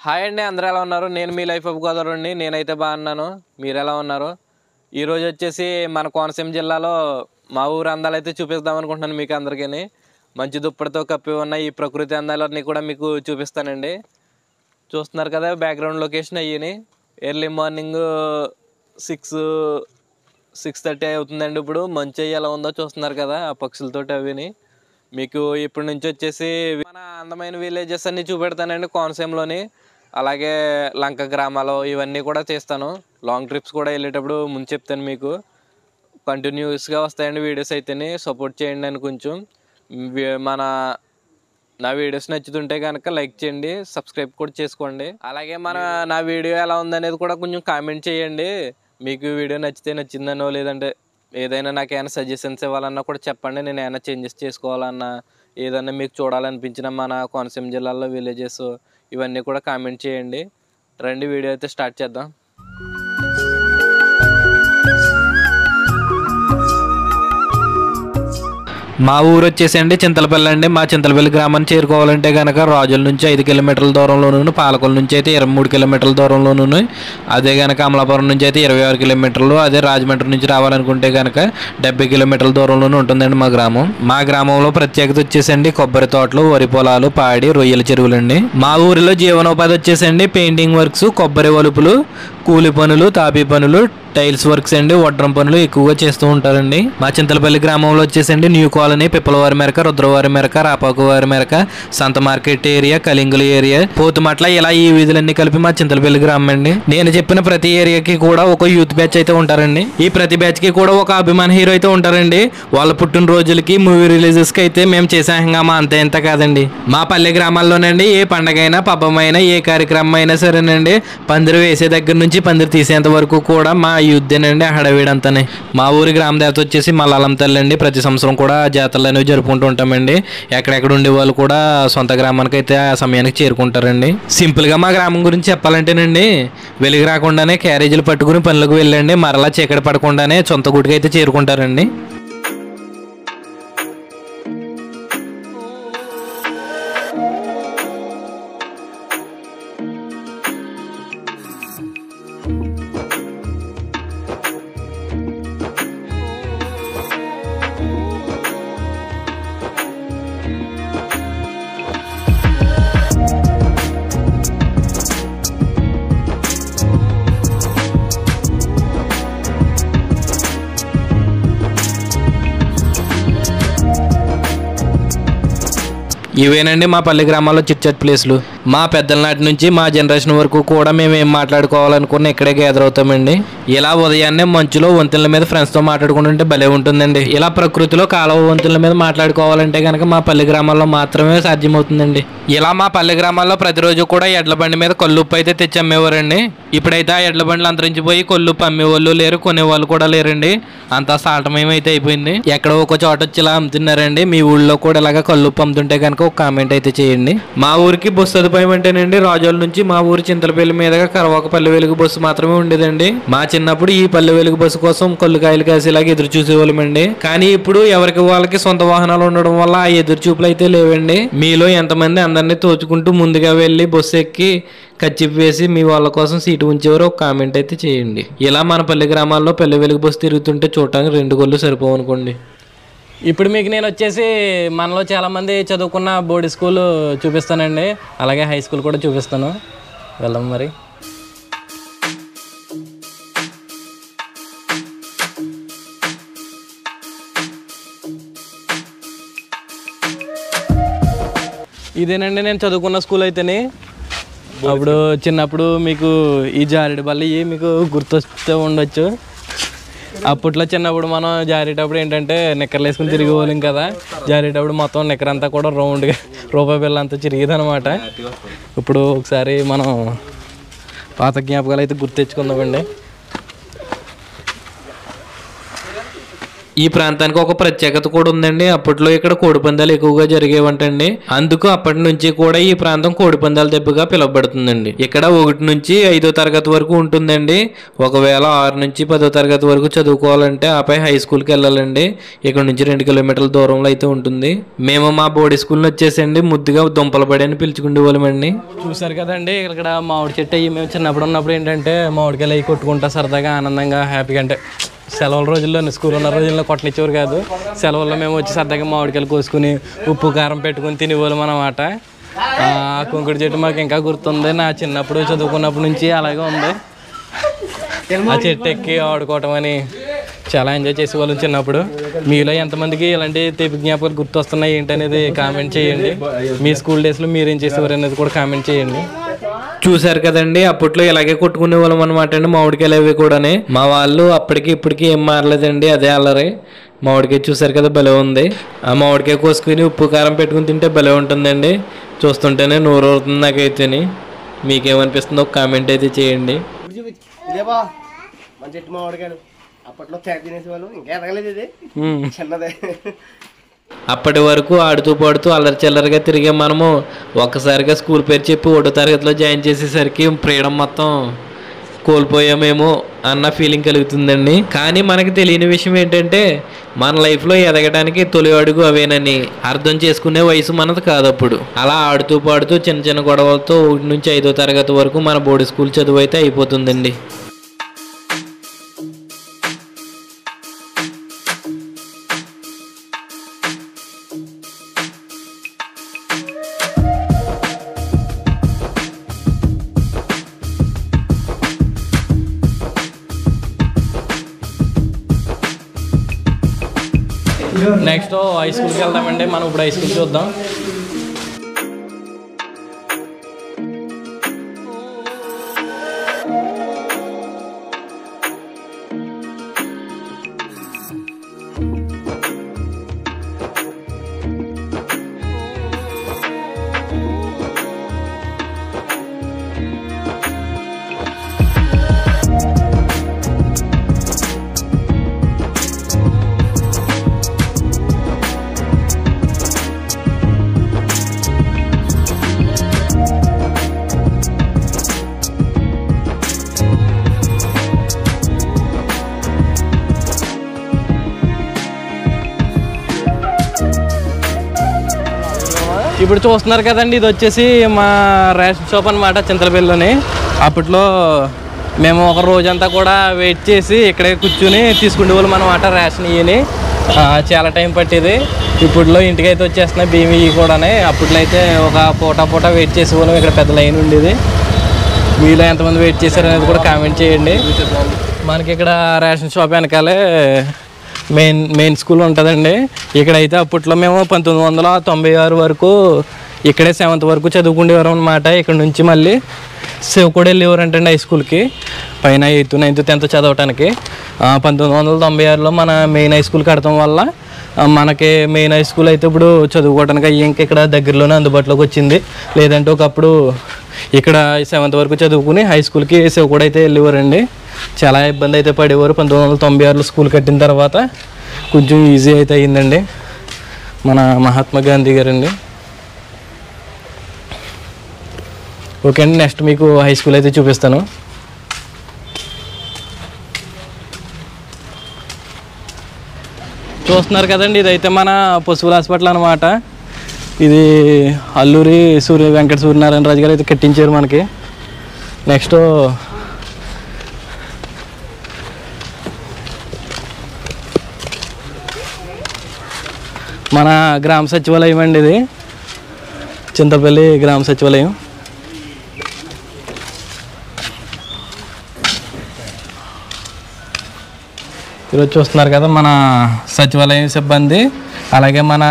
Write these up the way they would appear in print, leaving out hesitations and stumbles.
Hi అండి, అందరూ ఎలా ఉన్నారు? నేను మీ లైఫ్ ఆఫ్ గోదావరి అండి. నేనైతే బాగున్నాను. మీరు ఎలా ఉన్నారు? ఈరోజు వచ్చేసి మన కోనసీమ జిల్లాలో మా ఊరు అందాలు అయితే చూపిద్దాం అనుకుంటున్నాను మీకు అందరికీ. మంచి దుప్పటితో కప్పి ఉన్న ఈ ప్రకృతి అందాలన్నీ కూడా మీకు చూపిస్తానండి. చూస్తున్నారు కదా బ్యాక్గ్రౌండ్ లొకేషన్ అయ్యి. ఎర్లీ మార్నింగ్ 6:30 అవుతుందండి. ఇప్పుడు మంచి అయ్యి ఎలా ఉందో చూస్తున్నారు కదా ఆ పక్షులతోటి అవిని. మీకు ఇప్పటి నుంచి వచ్చేసి మన అందమైన విలేజెస్ అన్నీ చూపెడతానండి కోనసీమలోని. అలాగే లంక గ్రామాలు ఇవన్నీ కూడా తీస్తాను. లాంగ్ ట్రిప్స్ కూడా వెళ్ళేటప్పుడు ముందు చెప్తాను మీకు. కంటిన్యూస్గా వస్తాయండి వీడియోస్ అయితేనే. సపోర్ట్ చేయండి అని కొంచెం. నా వీడియోస్ నచ్చుతుంటే కనుక లైక్ చేయండి, సబ్స్క్రైబ్ కూడా చేసుకోండి. అలాగే నా వీడియో ఎలా ఉందనేది కూడా కొంచెం కామెంట్ చేయండి. మీకు వీడియో నచ్చితే నచ్చిందనో, లేదంటే ఏదైనా నాకు ఏమైనా సజెషన్స్ ఇవ్వాలన్నా కూడా చెప్పండి. నేను ఏమైనా చేంజెస్ చేసుకోవాలన్నా, ఏదన్నా మీకు చూడాలనిపించిన మన కోనసీమ జిల్లాలో విలేజెస్ ఇవన్నీ కూడా కామెంట్ చేయండి. రండి వీడియో అయితే స్టార్ట్ చేద్దాం. మా ఊరు వచ్చేసండి చింతలపల్లి అండి. మా చింతలపల్లి గ్రామాన్ని చేరుకోవాలంటే కనుక రాజుల నుంచి 5 కిలోమీటర్ల దూరంలోను, పాలకొల నుంచి అయితే 23 కిలోమీటర్ల దూరంలోను, అదే కనుక అమలాపురం నుంచి అయితే 26 కిలోమీటర్లు, అదే రాజమండ్రి నుంచి రావాలనుకుంటే కనుక 70 కిలోమీటర్ల దూరంలోనే ఉంటుందండి మా గ్రామం. మా గ్రామంలో ప్రత్యేకత వచ్చేసండి కొబ్బరి తోటలు, వరి పొలాలు, పాడి, రొయ్యల చెరువులండి. మా ఊరిలో జీవనోపాధి వచ్చేసండి పెయింటింగ్ వర్క్స్, కొబ్బరి వలుపులు, కూలి పనులు, తాపీ పనులు, టైల్స్ వర్క్స్ అండి, వడ్రం పనులు ఎక్కువగా చేస్తూ ఉంటారండి. మా చింతలపల్లి గ్రామంలో వచ్చేసండి న్యూ కాలనీ, పిప్పలవారి మెరక, రుద్రవారి మెరక, రాపాకువారి మెరక, సంత మార్కెట్ ఏరియా, కలింగుల ఏరియా, పోతుమట్ల, ఇలా ఈ వీధులన్నీ కలిపి మా చింతలపల్లి గ్రామం అండి. నేను చెప్పిన ప్రతి ఏరియాకి కూడా ఒక యూత్ బ్యాచ్ అయితే ఉంటారండి. ఈ ప్రతి బ్యాచ్ కి కూడా ఒక అభిమాన హీరో అయితే ఉంటారండి. వాళ్ళ పుట్టినరోజులకి, మూవీ రిలీజెస్ కి అయితే మేము చేసే హంగామా అంతే ఇంత కాదండి. మా పల్లె గ్రామాల్లోనండి ఏ పండగైనా, పబ్బమైనా, ఏ కార్యక్రమం అయినా సరేనండి, పందిరి వేసే దగ్గర నుంచి పందిరి తీసేంత వరకు కూడా మా యుద్ధేనండి హడావిడంతానే. మా ఊరి గ్రామ దేవత వచ్చేసి మల్లాలం తల్లి అండి. ప్రతి సంవత్సరం కూడా జాతరలు అనేవి జరుపుకుంటూ ఉంటామండి. ఎక్కడెక్కడ ఉండే వాళ్ళు కూడా సొంత గ్రామానికి అయితే ఆ సమయానికి చేరుకుంటారండి. సింపుల్ గా మా గ్రామం గురించి చెప్పాలంటేనండి, వెలుగు రాకుండానే క్యారేజీలు పట్టుకుని పనులకు వెళ్ళండి, మరలా చీకటి పడకుండానే సొంత గుడికి అయితే చేరుకుంటారండి. ఇవేనండి మా పల్లె గ్రామాల్లో చిట్చాట్ ప్లేస్లు. మా పెద్దల నాటి నుంచి మా జనరేషన్ వరకు కూడా మేము ఏం మాట్లాడుకోవాలనుకున్న ఇక్కడే గ్యాదర్ అవుతామండి. ఇలా ఉదయాన్నే మంచులో వంతెనల మీద ఫ్రెండ్స్తో మాట్లాడుకుంటుంటే భలే ఉంటుందండి. ఇలా ప్రకృతిలో కాలువ వంతెనల మీద మాట్లాడుకోవాలంటే కనుక మా పల్లె గ్రామాల్లో మాత్రమే సాధ్యమవుతుందండి. ఇలా మా పల్లె గ్రామాల్లో ప్రతిరోజు కూడా ఎడ్ల బండి మీద కొల్లుప్పు అయితే తెచ్చి అమ్మేవారండి. ఇప్పుడైతే ఆ ఎడ్ల బండ్లు అంతరించిపోయి కొల్లుప్పు అమ్మేవాళ్ళు లేరు, కొనేవాళ్ళు కూడా లేరండి. అంతా సాల్టమయమైతే అయిపోయింది. ఎక్కడో ఒక చోట వచ్చి ఇలా అమ్ముతున్నారండి. మీ ఊళ్ళో కూడా ఇలాగా కొల్లుప్పు అమ్ముతుంటే కనుక ఒక కామెంట్ అయితే చేయండి. మా ఊరికి బస్సు సదుపాయం అంటేనండి, రాజోల నుంచి మా ఊరు చింతలపల్లి మీదుగా కరవాక పల్లె వెలుగు బస్సు మాత్రమే ఉండేదండి. మా చిన్నప్పుడు ఈ పల్లె వెలుగు బస్సు కోసం కొల్లుకాయలు కాసేలాగా ఎదురు చూసేవాళ్ళమండి. కానీ ఇప్పుడు ఎవరికి వాళ్ళకి సొంత వాహనాలు ఉండడం వల్ల ఆ ఎదురు చూపులు అయితే లేవండి. మీలో ఎంతమంది అందరినీ తోచుకుంటూ ముందుగా వెళ్ళి బస్సు ఎక్కి కచ్చిప్ వేసి మీ వాళ్ళ కోసం సీటు ఉంచేవారు ఒక కామెంట్ అయితే చేయండి. ఇలా మన పల్లె గ్రామాల్లో పల్లె వెలుగు బస్సు తిరుగుతుంటే చూడటానికి 2 కళ్ళు సరిపోవనుకోండి. ఇప్పుడు మీకు నేను వచ్చేసి మనలో చాలామంది చదువుకున్న బోర్డు స్కూల్ చూపిస్తానండి, అలాగే హై స్కూల్ కూడా చూపిస్తాను. వెళ్దాం మరి. ఇదేనండి నేను చదువుకున్న స్కూల్ అయితేనే. అప్పుడు చిన్నప్పుడు మీకు ఈ జారుడు బల్ల మీకు గుర్తొస్తూ ఉండొచ్చు. అప్పట్లో చిన్నప్పుడు మనం జారేటప్పుడు ఏంటంటే నిక్కర్లు వేసుకుని తిరిగేవాళ్ళం కదా. జారేటప్పుడు మొత్తం నిక్కర్ అంతా కూడా రౌండ్గా రూపాయి బిళ్ళ అంతా చిరిగేది అనమాట. ఇప్పుడు ఒకసారి మనం పాత జ్ఞాపకాలు అయితే గుర్తు తెచ్చుకుందామండి. ఈ ప్రాంతానికి ఒక ప్రత్యేకత కూడా ఉందండి. అప్పట్లో ఇక్కడ కోడిపందాలు ఎక్కువగా జరిగేవంటండి. అందుకు అప్పటి నుంచి కూడా ఈ ప్రాంతం కోడిపందాల దెబ్బగా పిలువబడుతుందండి. ఇక్కడ 1 నుంచి 5వ తరగతి వరకు ఉంటుందండి. ఒకవేళ 6 నుంచి 10వ తరగతి వరకు చదువుకోవాలంటే ఆపై హై స్కూల్కి వెళ్ళాలండి. ఇక్కడ నుంచి 2 కిలోమీటర్ల దూరంలో అయితే ఉంటుంది. మేము మా బోర్డు స్కూల్ని వచ్చేసండి ముద్దుగా దుంపలబడి అని పిలుచుకునే వాళ్ళమండి. చూసారు కదండి ఇక్కడ మామిడి చెట్టు అయ్యి మేము చిన్నప్పుడు ఉన్నప్పుడు ఏంటంటే మామిడికాయలు అవి కొట్టుకుంటా సరదాగా ఆనందంగా హ్యాపీగా, అంటే సెలవుల రోజుల్లో స్కూల్ ఉన్న రోజుల్లో కొట్టనిచ్చేవారు కాదు. సెలవుల్లో మేము వచ్చి సరదాగా మామిడికాయలు కోసుకుని ఉప్పు కారం పెట్టుకుని తినేవాళ్ళం అన్నమాట. కుంకుడు చెట్టు మాకు ఇంకా గుర్తుంది. నా చిన్నప్పుడు చదువుకున్నప్పటి నుంచి అలాగే ఉంది. ఆ చెట్టు ఎక్కి ఆడుకోవటం అని చాలా ఎంజాయ్ చేసేవాళ్ళం చిన్నప్పుడు. మీలో ఎంతమందికి ఇలాంటి తీపి జ్ఞాపకాలు గుర్తొస్తున్నాయి ఏంటనేది కామెంట్ చేయండి. మీ స్కూల్ డేస్లో మీరేం చేసేవారు అనేది కూడా కామెంట్ చేయండి. చూసారు కదండి అప్పట్లో ఇలాగే కొట్టుకునే వాళ్ళం అనమాట అండి మామిడికాయలు అవి కూడా. మా వాళ్ళు అప్పటికి ఇప్పటికి ఏం మారలేదండి, అదే అల్లరి. మామిడికాయ చూసారు కదా భలే ఉంది. ఆ మామిడికాయ కోసుకుని ఉప్పు కారం పెట్టుకుని తింటే భలే ఉంటుందండి. చూస్తుంటేనే నోరు అవుతుంది నాకైతేని. మీకేమనిపిస్తుందో ఒక కామెంట్ అయితే చేయండి. అప్పటి వరకు ఆడుతూ పాడుతూ అల్లరి చిల్లరగా తిరిగే మనము ఒక్కసారిగా స్కూల్ పేరు చెప్పి 1వ తరగతిలో జాయిన్ చేసేసరికి ఫ్రీడమ్ మొత్తం కోల్పోయామేమో అన్న ఫీలింగ్ కలుగుతుందండి. కానీ మనకి తెలియని విషయం ఏంటంటే మన లైఫ్లో ఎదగడానికి తొలి అడుగు అవేనని అర్థం చేసుకునే వయసు మనది కాదు అప్పుడు. అలా ఆడుతూ పాడుతూ చిన్న చిన్న గొడవలతో 1 నుంచి 5వ తరగతి వరకు మన బోర్డు స్కూల్ చదువు అయితే అయిపోతుందండి. నెక్స్ట్ హై స్కూల్కి వెళ్దామండి. మనం ఇప్పుడు హై స్కూల్ చూద్దాం. ఇప్పుడు చూస్తున్నారు కదండి, ఇది వచ్చేసి మా రేషన్ షాప్ అనమాట చింతలపల్లిలోని. అప్పట్లో మేము ఒక రోజంతా కూడా వెయిట్ చేసి ఇక్కడే కూర్చుని తీసుకునేవాళ్ళం అనమాట రేషన్ ఇవని. చాలా టైం పట్టేది. ఇప్పట్లో ఇంటికి అయితే వచ్చేస్తున్నాయి బియ్యం ఇవి కూడా. అప్పట్లో అయితే ఒక పూట వెయిట్ చేసేవాళ్ళం. ఇక్కడ పెద్ద లైన్ ఉండేది. మీలో ఎంతమంది వెయిట్ చేశారు అనేది కూడా కామెంట్ చేయండి. మనకి ఇక్కడ రేషన్ షాప్ వెనకాలే మెయిన్ స్కూల్ ఉంటుందండి. ఇక్కడైతే అప్పట్లో మేము 1996 వరకు ఇక్కడే 7th వరకు చదువుకునేవారు అనమాట. ఇక్కడ నుంచి మళ్ళీ శివకోడి వెళ్ళేవారంటండి హై స్కూల్కి, పైన 8th, 9th, 10th చదవటానికి. 1996లో మన మెయిన్ హై స్కూల్ కడతాం వల్ల మనకి మెయిన్ హై స్కూల్ అయితే ఇప్పుడు చదువుకోవడానికి ఇంక ఇక్కడ దగ్గరలోనే అందుబాటులోకి వచ్చింది. లేదంటే ఒకప్పుడు ఇక్కడ 7th వరకు చదువుకుని హై స్కూల్కి శివకోడి అయితే వెళ్ళేవారండి. చాలా ఇబ్బంది అయితే పడేవారు. 1996లో స్కూల్ కట్టిన తర్వాత కొంచెం ఈజీ అయితే అయ్యిందండి. మన మహాత్మా గాంధీ గారండి. ఓకే అండి, నెక్స్ట్ మీకు హై స్కూల్ అయితే చూపిస్తాను. చూస్తున్నారు కదండి, ఇదైతే మన పశువుల హాస్పిటల్ అనమాట. ఇది అల్లూరి వెంకట సూర్యనారాయణ రాజు గారు అయితే కట్టించారు మనకి. నెక్స్ట్ మన గ్రామ సచివాలయం అండి, ఇది చింతపల్లి గ్రామ సచివాలయం. ఈరోజు చూస్తున్నారు కదా మన సచివాలయం సిబ్బంది, అలాగే మన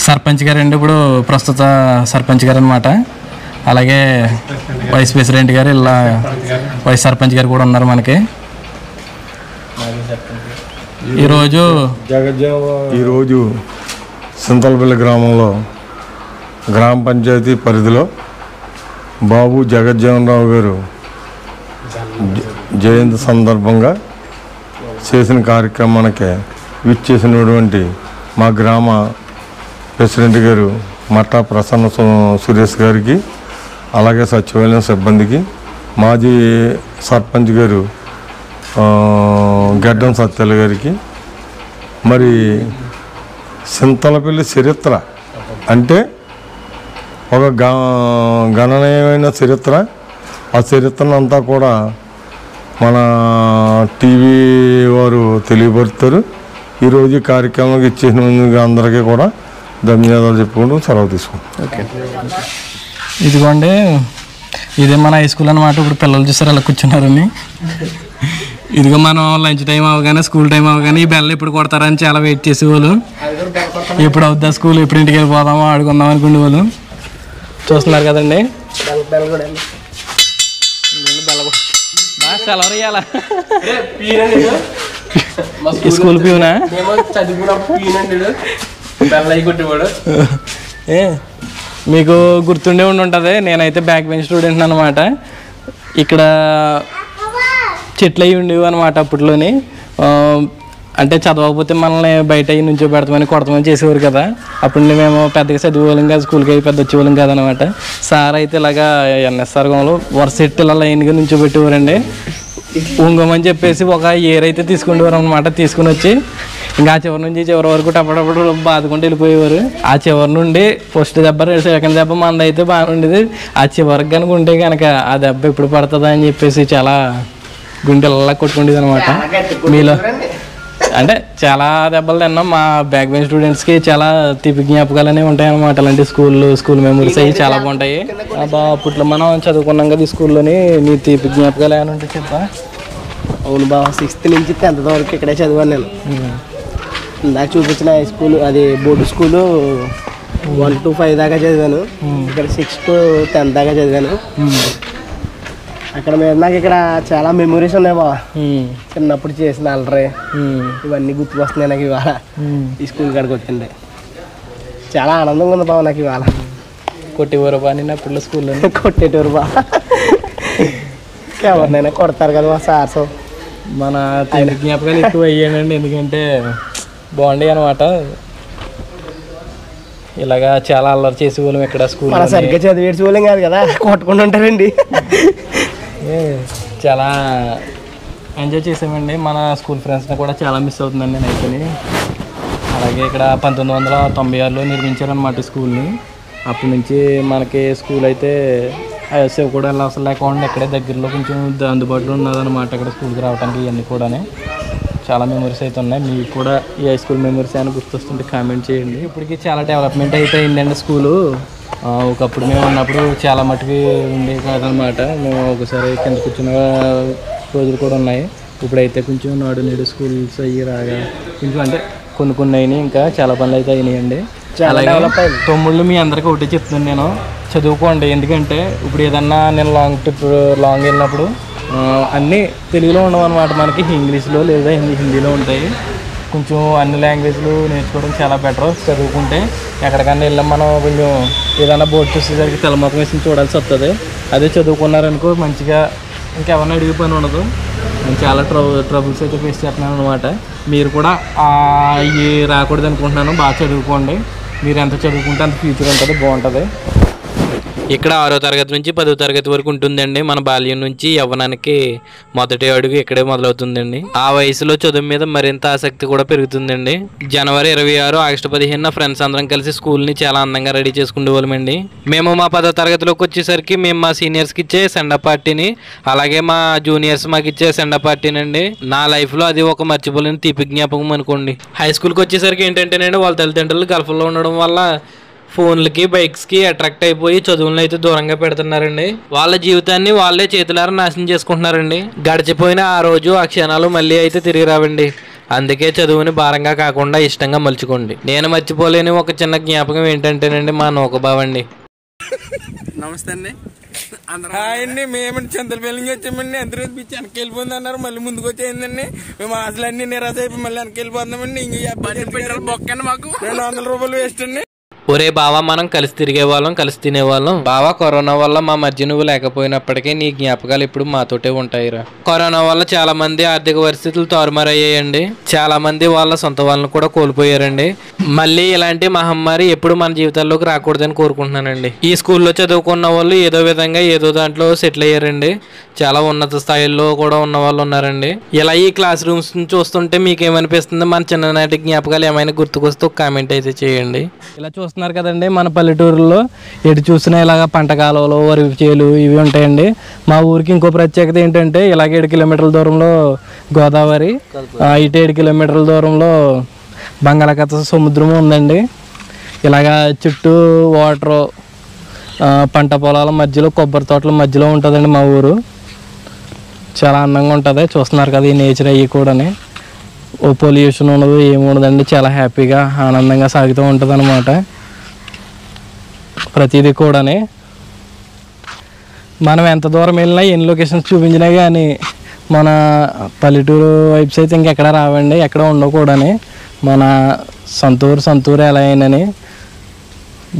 సర్పంచ్ గారు అండి, ఇప్పుడు ప్రస్తుత సర్పంచ్ గారు అనమాట. అలాగే వైస్ ప్రెసిడెంట్ గారు, ఇలా వైస్ సర్పంచ్ గారు కూడా ఉన్నారు మనకి. ఈరోజు చింతలపల్లి గ్రామంలో గ్రామ పంచాయతీ పరిధిలో బాబు జగజ్జీవనరావు గారు జయంతి సందర్భంగా చేసిన కార్యక్రమానికి విచ్చేసినటువంటి మా గ్రామ ప్రెసిడెంట్ గారు మట్టా ప్రసన్న సురేష్ గారికి, అలాగే సచివాలయం సిబ్బందికి, మాజీ సర్పంచ్ గారు గడ్డం సత్యాల గారికి, మరి చింతలపల్లి చరిత్ర అంటే ఒక గణనీయమైన చరిత్ర. ఆ చరిత్రను అంతా కూడా మన టీవీ వారు తెలియపరుస్తారు. ఈరోజు ఈ కార్యక్రమానికి ఇచ్చేసిన అందరికీ కూడా ధన్యవాదాలు చెప్పుకుంటూ సెలవు తీసుకుంటాం. ఓకే, ఇదిగోండి ఇదే మన హై స్కూల్ అనమాట. ఇప్పుడు పిల్లలు చూసారు అలా కూర్చున్నారని. ఇదిగో మనం లంచ్ టైం అవగానే, స్కూల్ టైం అవగానే ఈ బెల్ ఎప్పుడు కొడతారని చాలా వెయిట్ చేసేవాళ్ళు. ఎప్పుడు అవుద్దా స్కూల్, ఎప్పుడు ఇంటికి వెళ్ళిపోదామో ఆడుకుందాం అనుకునే వాళ్ళు. చూస్తున్నారు కదండి, సెలవు ఇయ్యాలా స్కూల్ ప్యూనా మీకు గుర్తుండే ఉంటుంది. నేనైతే బ్యాక్ బెంచ్ స్టూడెంట్ అనమాట. ఇక్కడ చెట్లు అవి ఉండేవి అనమాట అప్పట్లోని. అంటే చదవకపోతే మనల్ని బయట నుంచో పెడతామని కొడతామని చేసేవారు కదా. అప్పుడు మేము పెద్దగా చదివేవాళ్ళం కాదు, స్కూల్కి అవి పెద్ద వచ్చేవాళ్ళం కాదనమాట. సార్ అయితే ఇలాగా ఎన్ఎస్ఆర్ గంలో వరుస సెట్ ఇలా లైన్గా నుంచో పెట్టేవారండి. ఉంగమని చెప్పేసి ఒక ఏర్ అయితే తీసుకునేవారు అనమాట. తీసుకుని వచ్చి ఇంకా ఆ చివరి నుంచి చివరి వరకు టప్పటప్పుడు బాదుకుంటూ వెళ్ళిపోయేవారు. ఆ చివరి నుండి ఫస్ట్ దెబ్బ, సెకండ్ దెబ్బ మంది అయితే బాగా ఉండేది. ఆ చివరికి కనుక ఉంటే కనుక ఆ దెబ్బ ఎప్పుడు పడుతుందా అని చెప్పేసి చాలా గుండెల్లా కొట్టుకుండేది అనమాట. మీలో అంటే చాలా దెబ్బలు తిన్నాం. మా బ్యాక్ బెంచ్ స్టూడెంట్స్కి చాలా తీపి జ్ఞాపకాలు అనేవి ఉంటాయి అనమాట. అలాంటి స్కూల్ మెమరీస్ అవి చాలా బాగుంటాయి. అప్పట్లో మనం చదువుకున్నాం కదా ఈ స్కూల్లోని. నీ తీపి జ్ఞాపకాలు ఏమైనా ఉంటే చెప్పా. అవును బాబా, 6th నుంచి 10th వరకు ఇక్కడే చదివాను నేను. ఇందాక చూపించిన హై స్కూల్, అది బోర్డు స్కూలు 1 to 5 దాకా చదివాను. ఇక్కడ 6 to 10 దాకా చదివాను. అక్కడ మీద నాకు ఇక్కడ చాలా మెమరీస్ ఉన్నాయి బాబా. చిన్నప్పుడు చేసిన అల్లరి ఇవన్నీ గుర్తుకొస్తున్నాయి నాకు ఇవాళ. ఈ స్కూల్ కాడికి వచ్చింది చాలా ఆనందంగా ఉంది బాబా నాకు ఇవాళ. కొట్టేవారు బా నేను అప్పుడు స్కూల్లో? కొట్టేటోరు బా, ఎవరినైనా కొడతారు కదా మా సార్స్. మన జ్ఞాపకాలు ఎక్కువ అయ్యానండి, ఎందుకంటే బాగుండే అనమాట. ఇలాగా చాలా అల్లరి చేసేవాళ్ళం ఇక్కడ స్కూల్. మన సరిగ్గా చదివేసేవాళ్ళం కాదు కదా, కొట్టుకుంటూ ఉంటారండి. చాలా ఎంజాయ్ చేసామండి. మన స్కూల్ ఫ్రెండ్స్ని కూడా చాలా మిస్ అవుతుందండి నేనైతే. అలాగే ఇక్కడ 1996లో నిర్మించారనమాట స్కూల్ని. అప్పటి నుంచి మనకి స్కూల్ అయితే సేవ కూడా అసలు లేకుండా ఇక్కడే దగ్గరలో కొంచెం అందుబాటులో ఉన్నదన్నమాట. అక్కడ స్కూల్కి రావడానికి ఇవన్నీ కూడా చాలా మెమరీస్ అయితే ఉన్నాయి. మీకు కూడా ఈ హై స్కూల్ మెమరీస్ అని గుర్తొస్తుంటే కామెంట్ చేయండి. ఇప్పటికి చాలా డెవలప్మెంట్ అయితే అయిందండి స్కూలు. ఒకప్పుడు మేము ఉన్నప్పుడు చాలా మట్టుకి ఉండేది కాదనమాట. మేము ఒకసారి కింద కూర్చున్న రోజులు కూడా ఉన్నాయి. ఇప్పుడైతే కొంచెం నాడు నేడు స్కూల్స్ అయ్యి రాగా కొంచెం అంటే కొన్ని అయినాయి, ఇంకా చాలా పనులు అయితే అయినాయండి. అలాగే తమ్ముళ్ళు మీ అందరికీ ఒకటి చెప్తున్నాను, నేను చదువుకోండి. ఎందుకంటే ఇప్పుడు ఏదన్నా నేను లాంగ్ వెళ్ళినప్పుడు అన్నీ తెలుగులో ఉండవు అనమాట. మనకి ఇంగ్లీష్లో లేదా హిందీలో ఉంటాయి. కొంచెం అన్ని లాంగ్వేజ్లు నేర్చుకోవడం చాలా బెటర్. చదువుకుంటే ఎక్కడికన్నా వెళ్ళాం మనం కొంచెం ఏదైనా బోర్డు చూసేసరికి తెల్లముఖం వేసి చూడాల్సి వస్తుంది. అదే చదువుకున్నారనుకో మంచిగా ఇంకెవరిని అడిగే పని ఉండదు. నేను చాలా ట్రబుల్స్ అయితే ఫేస్ చేస్తున్నాను అనమాట. మీరు కూడా ఇవి రాకూడదు అనుకుంటున్నాను. బాగా చదువుకోండి. మీరు ఎంత చదువుకుంటే అంత ఫ్యూచర్ ఉంటుంది, బాగుంటుంది. ఇక్కడ 6వ తరగతి నుంచి 10వ తరగతి వరకు ఉంటుందండి. మన బాల్యం నుంచి యవ్వనానికి మొదటి అడుగు ఇక్కడే మొదలవుతుందండి. ఆ వయసులో చదువు మీద మరింత ఆసక్తి కూడా పెరుగుతుందండి. జనవరి 26, ఆగస్టు 15 ఫ్రెండ్స్ అందరం కలిసి స్కూల్ని చాలా అందంగా రెడీ చేసుకునేవాళ్ళమండి. మేము మా 10వ తరగతిలోకి వచ్చేసరికి మేము మా సీనియర్స్కి ఇచ్చే సెండప్ పార్టీని, అలాగే మా జూనియర్స్ మాకు ఇచ్చే సెండప్ పార్టీనండి నా లైఫ్లో అది ఒక మర్చిపోలేని తీపి జ్ఞాపకం అనుకోండి. హై స్కూల్కి వచ్చేసరికి ఏంటంటేనండి, వాళ్ళ తల్లిదండ్రులు గల్ఫ్లో ఉండడం వల్ల ఫోన్లకి బైక్స్కి అట్రాక్ట్ అయిపోయి చదువులను అయితే దూరంగా పెడుతున్నారండి. వాళ్ళ జీవితాన్ని వాళ్ళే చేతులారా నాశనం చేసుకుంటున్నారండి. గడిచిపోయిన ఆ రోజు ఆ క్షణాలు మళ్ళీ అయితే తిరిగి రావండి. అందుకే చదువుని భారంగా కాకుండా ఇష్టంగా మలుచుకోండి. నేను మర్చిపోలేని ఒక చిన్న జ్ఞాపకం ఏంటంటేనండి, మా నూకబావండి. నమస్తే అండి. అండి మేము చింతలపల్లి వచ్చామండి. ఎంత రోజు పిచ్చి వెనక్కి వెళ్ళిపోయింది అన్నారు, మళ్ళీ ముందుకు వచ్చేయిందండి. మేము అసలు అన్ని నిరాశ అయిపోయి మళ్ళీ వెనక్కి వెళ్ళిపోతున్నామండి. ఇంక బొక్కండి మాకు 200 రూపాయలు వేస్ట్ అండి. ఒరే బావా, మనం కలిసి తిరిగే వాళ్ళం, కలిసి తినేవాళ్ళం. బావా, కరోనా వల్ల మా మధ్య నువ్వు లేకపోయినప్పటికీ నీ జ్ఞాపకాలు ఇప్పుడు మాతోటే ఉంటాయిరా. కరోనా వల్ల చాలా మంది ఆర్థిక పరిస్థితులు తారుమారయ్యాయండి. చాలా మంది వాళ్ళ సొంత వాళ్ళని కూడా కోల్పోయారండి. మళ్ళీ ఇలాంటి మహమ్మారి ఎప్పుడు మన జీవితాల్లోకి రాకూడదని కోరుకుంటున్నానండి. ఈ స్కూల్లో చదువుకున్న వాళ్ళు ఏదో విధంగా ఏదో దాంట్లో సెటిల్ అయ్యారండి. చాలా ఉన్నత స్థాయిల్లో కూడా ఉన్న వాళ్ళు ఉన్నారండి. ఇలా ఈ క్లాస్ రూమ్స్ చూస్తుంటే మీకేమనిపిస్తుంది? మన చిన్ననాటి జ్ఞాపకాలు ఏమైనా గుర్తుకొస్తే ఒక కామెంట్ అయితే చేయండి. ఇలా చూస్తున్నారు కదండి, మన పల్లెటూరులో ఎటు చూసినా ఇలాగ పంట కాలువలు, వరి చేలు ఇవి ఉంటాయండి. మా ఊరికి ఇంకో ప్రత్యేకత ఏంటంటే ఇలాగ 7 కిలోమీటర్ల దూరంలో గోదావరి, ఇటు 7 కిలోమీటర్ల దూరంలో బంగాళాఖాత సముద్రము ఉందండి. ఇలాగా చుట్టూ వాటరు, పంట పొలాల మధ్యలో, కొబ్బరి తోటల మధ్యలో ఉంటుందండి మా ఊరు. చాలా అందంగా ఉంటుంది. చూస్తున్నారు కదా ఈ నేచర్ అయ్యి కూడా. ఓ పొల్యూషన్ ఉండదు, ఏముండదండి. చాలా హ్యాపీగా ఆనందంగా సాగుతూ ఉంటుంది అన్నమాట ప్రతిదీ కూడా. మనం ఎంత దూరం వెళ్ళినా ఎన్ని లొకేషన్స్ చూపించినా కానీ మన పల్లెటూరు వైబ్స్ అయితే ఇంకెక్కడ రావండి, ఎక్కడ ఉండవు కూడా. మన సొంతూరు ఎలా అయినని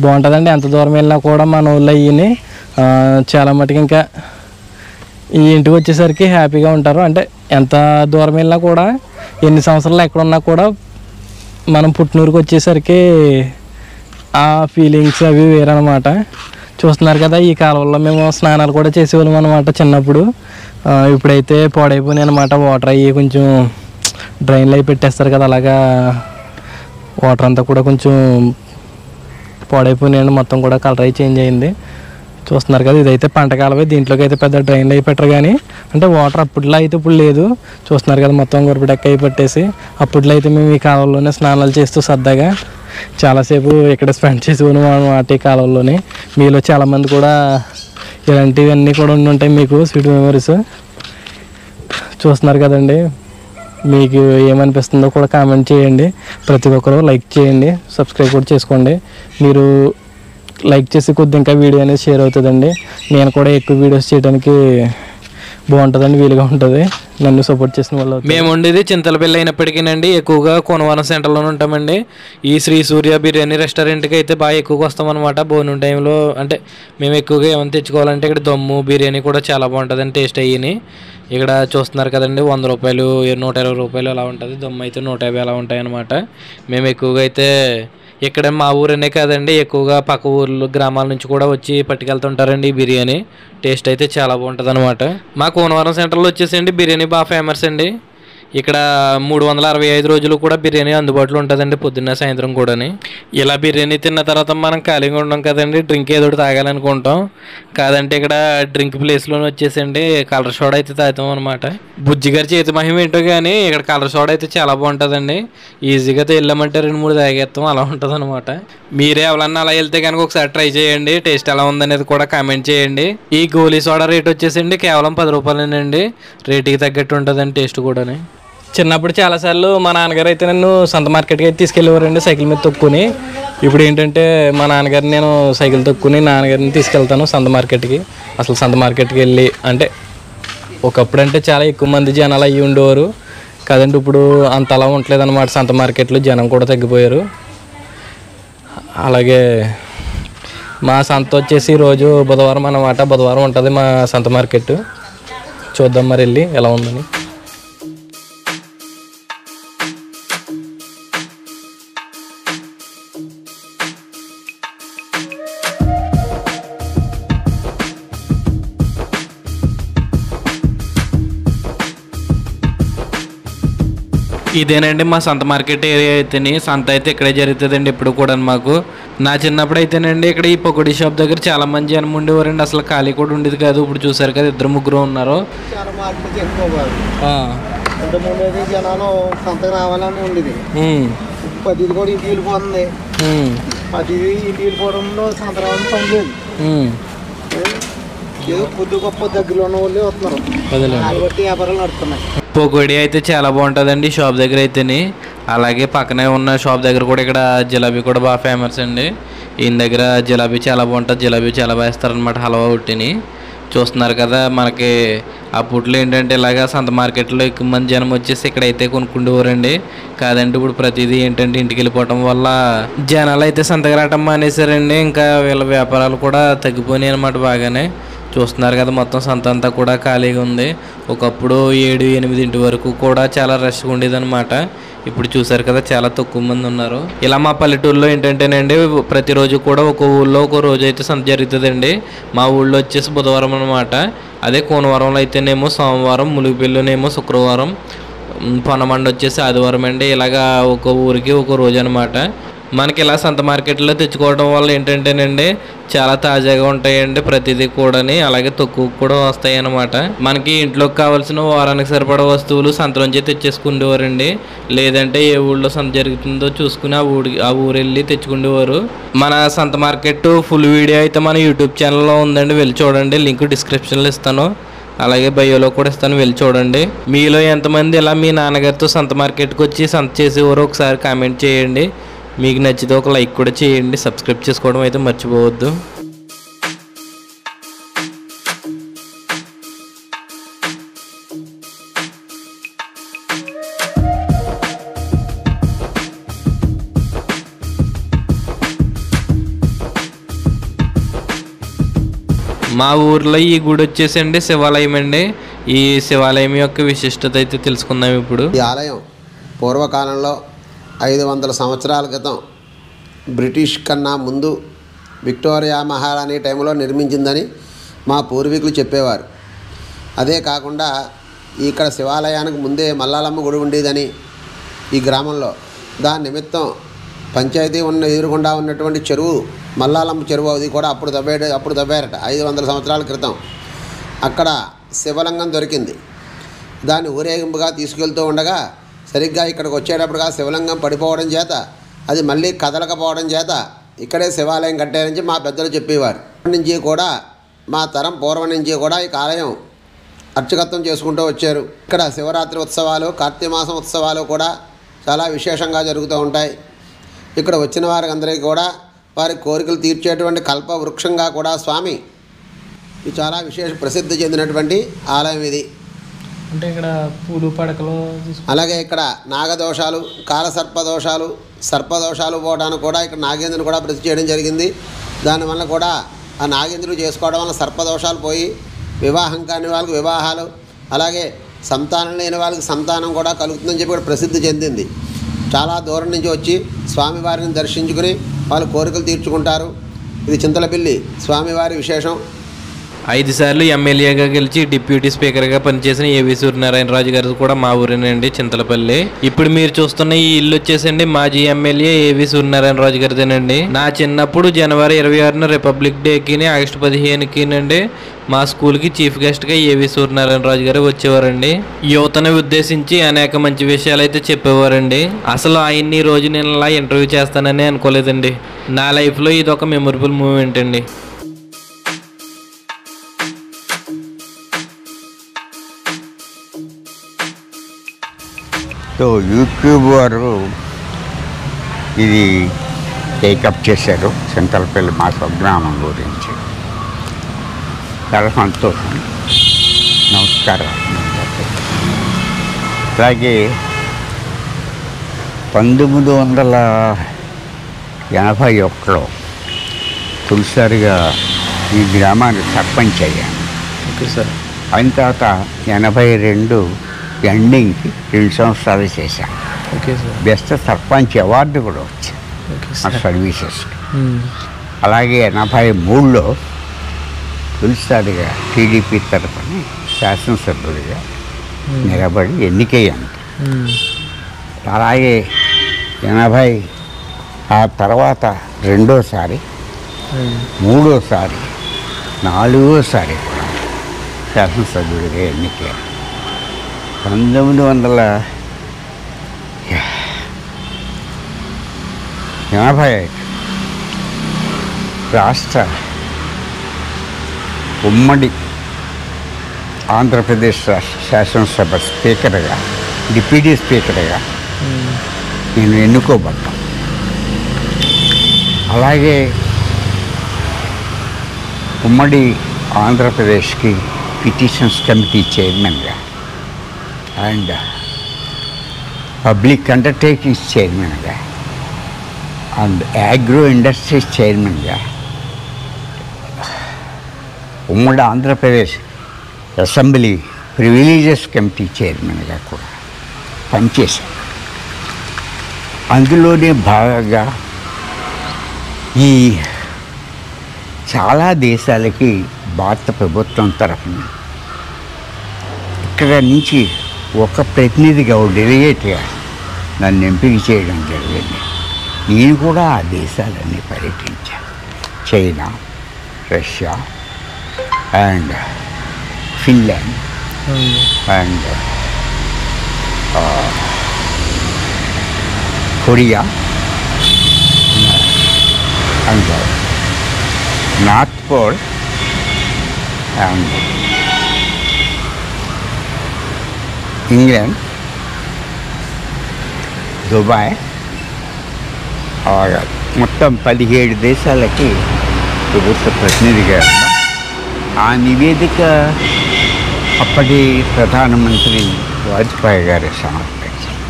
బాగుంటుందండి. ఎంత దూరం వెళ్ళినా కూడా మన ఊళ్ళో అయ్యి చాలా మటుకు ఇంకా ఈ ఇంటికి వచ్చేసరికి హ్యాపీగా ఉంటారు. అంటే ఎంత దూరం వెళ్ళినా కూడా, ఎన్ని సంవత్సరాలు ఎక్కడున్నా కూడా మనం పుట్టినూరుకి వచ్చేసరికి ఆ ఫీలింగ్స్ అవి వేరనమాట. చూస్తున్నారు కదా, ఈ కాలంలో మేము స్నానాలు కూడా చేసేవాళ్ళం అనమాట చిన్నప్పుడు. ఇప్పుడైతే పాడైపోయినాయి అనమాట. వాటర్ అయ్యి కొంచెం డ్రైన్లు అవి పెట్టేస్తారు కదా, అలాగా వాటర్ అంతా కూడా కొంచెం పాడైపోయినాయండి. మొత్తం కూడా కలర్ అయి చేంజ్ అయింది. చూస్తున్నారు కదా, ఇదైతే పంట కాలమే. దీంట్లోకి అయితే పెద్ద డ్రైన్లు అయి పెట్టరు కానీ, అంటే వాటర్ అప్పట్లో అయితే ఇప్పుడు లేదు. చూస్తున్నారు కదా, మొత్తం గురపడెక్క అయి పట్టేసి. అప్పట్లో అయితే మేము ఈ కాలంలోనే స్నానాలు చేస్తూ సరదాగా చాలాసేపు ఇక్కడ స్పెండ్ చేసేవాళ్ళం అన్నమాట ఈ కాలంలోనే. మీలో చాలామంది కూడా ఇలాంటివన్నీ కూడా ఉండి ఉంటాయి మీకు స్వీట్ మెమరీస్. చూస్తున్నారు కదండి, మీకు ఏమనిపిస్తుందో కూడా కామెంట్ చేయండి. ప్రతి ఒక్కరు లైక్ చేయండి, సబ్స్క్రైబ్ కూడా చేసుకోండి. మీరు లైక్ చేసి కొద్ది ఇంకా వీడియో అనేది షేర్ అవుతుందండి. నేను కూడా ఎక్కువ వీడియోస్ చేయడానికి బాగుంటుందండి, వీలుగా ఉంటుంది. నన్ను సపోర్ట్ చేసిన వాళ్ళు. మేము ఉండేది చింతలపల్లి అయినప్పటికీనండి ఎక్కువగా కోనవరం సెంటర్లోనే ఉంటామండి. ఈ శ్రీ సూర్య బిర్యానీ రెస్టారెంట్కి అయితే బాగా ఎక్కువగా వస్తామన్నమాట. భోజనం టైంలో అంటే మేము ఎక్కువగా ఏమైనా తెచ్చుకోవాలంటే ఇక్కడ దమ్ము బిర్యానీ కూడా చాలా బాగుంటుందండి. టేస్ట్ అయ్యి ఇక్కడ చూస్తున్నారు కదండి, 100 రూపాయలు, 120 రూపాయలు అలా ఉంటుంది. దమ్ము అయితే 150 అలా ఉంటాయి అన్నమాట. మేము ఎక్కువగా అయితే ఇక్కడ మా ఊరనే కాదండి, ఎక్కువగా పక్క ఊర్లు గ్రామాల నుంచి కూడా వచ్చి పట్టుకెళ్తుంటారండి ఈ బిర్యానీ. టేస్ట్ అయితే చాలా బాగుంటుంది అనమాట. మా కోనవరం సెంటర్లో వచ్చేసండి బిర్యానీ బాగా ఫేమస్ అండి. ఇక్కడ 365 రోజులు కూడా బిర్యానీ అందుబాటులో ఉంటుందండి, పొద్దున్న సాయంత్రం కూడా. ఇలా బిర్యానీ తిన్న తర్వాత మనం ఖాళీగా ఉండం కదండి, డ్రింక్ ఏదో తాగాలనుకుంటాం. కాదంటే ఇక్కడ డ్రింక్ ప్లేస్లోనే వచ్చేసండి కలర్ సోడా అయితే తాగుతాం అనమాట. బుజ్జిగారి చేతి మహిమ ఏంటో కానీ ఇక్కడ కలర్ సోడా అయితే చాలా బాగుంటుందండి. ఈజీగా వెళ్ళామంటే 2-3 తాగేస్తాం, అలా ఉంటుంది అనమాట. మీరే ఎవరన్నా అలా వెళ్తే కనుక ఒకసారి ట్రై చేయండి. టేస్ట్ ఎలా ఉందనేది కూడా కామెంట్ చేయండి. ఈ గోలీ సోడా రేట్ వచ్చేసండి కేవలం 10 రూపాయలేనండి. రేటుకి తగ్గట్టు ఉంటుందండి టేస్ట్ కూడా. చిన్నప్పుడు చాలాసార్లు మా నాన్నగారు అయితే నన్ను సంత మార్కెట్కి అయితే తీసుకెళ్ళేవారండి సైకిల్ మీద తొక్కుని. ఇప్పుడు ఏంటంటే మా నాన్నగారిని నేను సైకిల్ తొక్కుని నాన్నగారిని తీసుకెళ్తాను సంత మార్కెట్కి. అసలు సంత మార్కెట్కి వెళ్ళి అంటే ఒకప్పుడు అంటే చాలా ఎక్కువ మంది జనాలు అయ్యి ఉండేవారు కదండి. ఇప్పుడు అంతలా ఉండలేదు అన్నమాట. సంత మార్కెట్లో జనం కూడా తగ్గిపోయారు. అలాగే మా సంత వచ్చేసి రోజు బుధవారం అన్నమాట. బుధవారం ఉంటుంది మా సంత మార్కెట్. చూద్దాం మరి వెళ్ళి ఎలా ఉందని. ఇదేనండి మా సంత మార్కెట్ ఏరియా అయితేనే. సంత అయితే ఇక్కడే జరుగుతుందండి ఎప్పుడు కూడా. మాకు నా చిన్నప్పుడు అయితేనండి ఇక్కడ ఈ పకోడీ షాప్ దగ్గర చాలా మంది జనం ఉండేవారండి. అసలు ఖాళీ కూడా ఉండేది కాదు. ఇప్పుడు చూసారు కదా, 2-3 ఉన్నారు. చాలా మార్కెట్ ఎక్కువ ఇంతకుముందు అయితే జనాలు సంతకు రావాలని ఉండేది. 10 కూడా ఇంటికి వెళ్ళిపోతుంది. 10 ఇంటికి వెళ్ళిపోవడంలో సంత రావడం పని లేదు. ఏదో కొద్ది గొప్ప దగ్గరలో ఉన్న వాళ్ళే వస్తున్నారు. కాబట్టి వ్యాపారాలు నడుస్తున్నాయి. పకోడీ అయితే చాలా బాగుంటుందండి షాప్ దగ్గర అయితేనే. అలాగే పక్కనే ఉన్న షాప్ దగ్గర కూడా ఇక్కడ జిలాబీ కూడా బాగా ఫేమస్ అండి. ఈయన దగ్గర జిలాబీ చాలా బాగుంటుంది. జిలాబీ చాలా బాగా ఇస్తారనమాట, హల్వా ఉట్టిని. చూస్తున్నారు కదా, మనకి అప్పట్లో ఏంటంటే ఇలాగా సంత మార్కెట్లో ఎక్కువ మంది జనం వచ్చేసి ఇక్కడైతే కొనుక్కుండేవారండి. కాదంటే ఇప్పుడు ప్రతిదీ ఏంటంటే ఇంటికి వెళ్ళిపోవటం వల్ల జనాలు అయితే సంతకు రావటం మానేశారండి. ఇంకా వీళ్ళ వ్యాపారాలు కూడా తగ్గిపోయినాయి అనమాట బాగానే. చూస్తున్నారు కదా, మొత్తం సంత అంతా కూడా ఖాళీగా ఉంది. ఒకప్పుడు 7-8 వరకు కూడా చాలా రష్గా ఉండేదన్నమాట. ఇప్పుడు చూసారు కదా, చాలా తక్కువ మంది ఉన్నారు. ఇలా మా పల్లెటూరులో ఏంటంటేనండి, ప్రతిరోజు కూడా ఒక ఊళ్ళో ఒక రోజు అయితే సంత జరుగుతుందండి. మా ఊళ్ళో వచ్చేసి బుధవారం అనమాట. అదే కోనవరంలో అయితేనేమో సోమవారం, ములుగుపల్లిలోనేమో శుక్రవారం, పొన్నమండ వచ్చేసి ఆదివారం అండి. ఇలాగా ఒక ఊరికి ఒక రోజు అనమాట. మనకి ఇలా సంత మార్కెట్లో తెచ్చుకోవడం వల్ల ఏంటంటేనండి, చాలా తాజాగా ఉంటాయండి ప్రతిదీ కూడాని. అలాగే తక్కువ కూడా వస్తాయి అన్నమాట. మనకి ఇంట్లోకి కావాల్సిన వారానికి సరిపడా వస్తువులు సంతలోంచి తెచ్చేసుకునేవారండి. లేదంటే ఏ ఊళ్ళో సంత జరుగుతుందో చూసుకుని ఆ ఊరు వెళ్ళి తెచ్చుకునేవారు. మన సంత మార్కెట్ ఫుల్ వీడియో అయితే మన యూట్యూబ్ ఛానల్లో ఉందండి, వెళ్ళి చూడండి. లింక్ డిస్క్రిప్షన్లో ఇస్తాను, అలాగే బయోలో కూడా ఇస్తాను, వెళ్ళి చూడండి. మీలో ఎంతమంది ఇలా మీ నాన్నగారితో సంత మార్కెట్కి వచ్చి సంత చేసేవారో ఒకసారి కామెంట్ చేయండి. మీకు నచ్చితే ఒక లైక్ కూడా చేయండి. సబ్స్క్రైబ్ చేసుకోవడం అయితే మర్చిపోవద్దు. మా ఊర్లో ఈ గుడి వచ్చేసండి శివాలయం అండి. ఈ శివాలయం యొక్క విశిష్టత అయితే తెలుసుకుందాం ఇప్పుడు. ఈ ఆలయం పూర్వకాలంలో 500 సంవత్సరాల క్రితం బ్రిటిష్ కన్నా ముందు విక్టోరియా మహారాణి టైంలో నిర్మించిందని మా పూర్వీకులు చెప్పేవారు. అదే కాకుండా ఇక్కడ శివాలయానికి ముందే మల్లాలమ్మ గుడి ఉండేదని ఈ గ్రామంలో, దాని నిమిత్తం పంచాయతీ ఎదురుగుండా ఉన్నటువంటి చెరువు మల్లాలమ్మ చెరువు, అది కూడా అప్పుడు తవ్వారట 500 సంవత్సరాల క్రితం. అక్కడ శివలింగం దొరికింది. దాన్ని ఊరేగింపుగా తీసుకెళ్తూ ఉండగా సరిగ్గా ఇక్కడికి వచ్చేటప్పుడుగా శివలింగం పడిపోవడం చేత, అది మళ్ళీ కదలకపోవడం చేత ఇక్కడే శివాలయం కట్టారని మా పెద్దలు చెప్పేవారు. నుంచి కూడా మా తరం పూర్వం నుంచి కూడా ఈ ఆలయం అర్చకత్వం చేసుకుంటూ వచ్చారు. ఇక్కడ శివరాత్రి ఉత్సవాలు, కార్తీక మాసం ఉత్సవాలు కూడా చాలా విశేషంగా జరుగుతూ ఉంటాయి. ఇక్కడ వచ్చిన వారికి అందరికీ కూడా వారి కోరికలు తీర్చేటువంటి కల్ప వృక్షంగా కూడా స్వామి ఇది చాలా ప్రసిద్ధి చెందినటువంటి ఆలయం ఇది. అంటే ఇక్కడ పూలు పడకలు, అలాగే ఇక్కడ నాగదోషాలు, కాలసర్పదోషాలు, సర్పదోషాలు పోవడానికి కూడా ఇక్కడ నాగేంద్రుని కూడా ప్రతి చేయడం జరిగింది. దానివల్ల కూడా ఆ నాగేంద్రుడు చేసుకోవడం వల్ల సర్పదోషాలు పోయి వివాహం కాని వాళ్ళకి వివాహాలు, అలాగే సంతానం లేని వాళ్ళకి సంతానం కూడా కలుగుతుందని చెప్పి కూడా ప్రసిద్ధి చెందింది. చాలా దూరం నుంచి వచ్చి స్వామివారిని దర్శించుకుని వాళ్ళు కోరికలు తీర్చుకుంటారు. ఇది చింతలపిల్లి స్వామివారి విశేషం. 5 సార్లు ఎమ్మెల్యేగా గెలిచి డిప్యూటీ స్పీకర్గా పనిచేసిన ఏవి సూర్యనారాయణరాజు గారు కూడా మా ఊరేనండి, చింతలపల్లి. ఇప్పుడు మీరు చూస్తున్న ఈ ఇల్లు వచ్చేసండి మాజీ ఎమ్మెల్యే ఏవి సూర్యనారాయణరాజు గారిదేనండి. నా చిన్నప్పుడు జనవరి 26న రిపబ్లిక్ డేకి, ఆగస్టు 15కి మా స్కూల్కి చీఫ్ గెస్ట్గా ఏవి సూర్యనారాయణరాజు గారు వచ్చేవారండి. యువతను ఉద్దేశించి అనేక మంచి విషయాలు అయితే చెప్పేవారండి. అసలు ఆయన్ని ఈ రోజు నేను ఇలా ఇంటర్వ్యూ చేస్తానని అనుకోలేదండి. నా లైఫ్లో ఇది ఒక మెమొరబుల్ మూమెంట్ అండి. సో యూట్యూబ్ వారు ఇది టేకప్ చేశారు చింతలపల్లి మా స్వగ్రామం గురించి. చాలా సంతోషం. నమస్కారం. అలాగే 1981లో తొలిసారిగా ఈ గ్రామానికి సర్పంచ్ అయ్యాను. Okay sir. అయిన తర్వాత 82 ఎండింగ్కి 2 సంవత్సరాలు చేశాను. Okay sir. Best sarpanch award కూడా వచ్చింది మా సర్వీసెస్కి. అలాగే 83లో తొలిసారిగా టీడీపీ తరఫున శాసనసభ్యుడిగా నిలబడి ఎన్నికయ్యాను. అలాగే 80 ఆ తర్వాత 2సారి, 3సారి, 4సారి కూడా శాసనసభ్యుడిగా ఎన్నికయ్యాను. 1985 రాష్ట్ర ఉమ్మడి ఆంధ్రప్రదేశ్ రాష్ట్ర శాసనసభ స్పీకర్గా, డిప్యూటీ స్పీకర్గా నేను ఎన్నుకోబడ్డాను. అలాగే ఉమ్మడి ఆంధ్రప్రదేశ్కి పిటిషన్స్ కమిటీ చైర్మన్గా అండ్ పబ్లిక్ అండర్టేకింగ్స్ చైర్మన్గా అండ్ అగ్రో ఇండస్ట్రీస్ చైర్మన్గా ఉమ్మడి ఆంధ్రప్రదేశ్ అసెంబ్లీ ప్రివిలేజెస్ కమిటీ చైర్మన్గా కూడా పనిచేశాను. అందులోనే భాగంగా ఈ చాలా దేశాలకి భారత ప్రభుత్వం తరఫున ఇక్కడ నుంచి ఒక ప్రతినిధిగా డెలిగేట్గా నన్ను ఎంపిక చేయడం జరిగింది. నేను కూడా ఆ దేశాలన్నీ పర్యటించాను. China, Russia and Finland and Korea and north pole and England, Dubai, మొత్తం 17 దేశాలకి ప్రభుత్వ ప్రతినిధిగా ఉన్నాం. ఆ నివేదిక అప్పటి ప్రధానమంత్రి వాజ్పేయి గారి సమర్పించారు.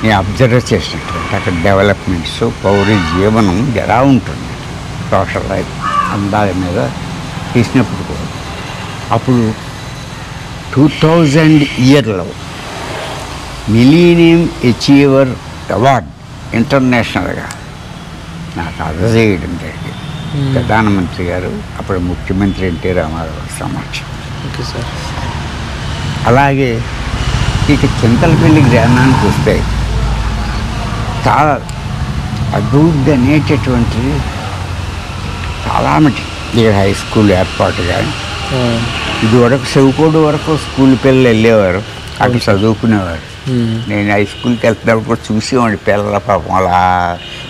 నేను అబ్జర్వ్ చేసినట్టు అక్కడ డెవలప్మెంట్స్, పౌర జీవనం ఎలా ఉంటుంది, సోషల్ లైఫ్ అందాల మీద తీసినప్పుడు కూడా అప్పుడు 2000 ఇయర్లో మిలీనియం అచీవర్ అవార్డ్ ఇంటర్నేషనల్గా నాకు అందజేయడం జరిగింది. ప్రధానమంత్రి గారు అప్పుడు ముఖ్యమంత్రి ఎన్టీ రామారావు సమక్షం. Okay sir. అలాగే ఇక చింతలపల్లి గ్రామానికి వస్తే చాలా అభివృద్ధి అనేటటువంటిది చాలా మటుకు ఇక్కడ హై స్కూల్ ఏర్పాటు కానీ ఇది వరకు చెవుకోడు వరకు స్కూల్ పిల్లలు వెళ్ళేవారు, అక్కడ చదువుకునేవారు. నేను హై స్కూల్కి వెళ్తున్నప్పుడు కూడా చూసేవాడి పిల్లల పాపం అలా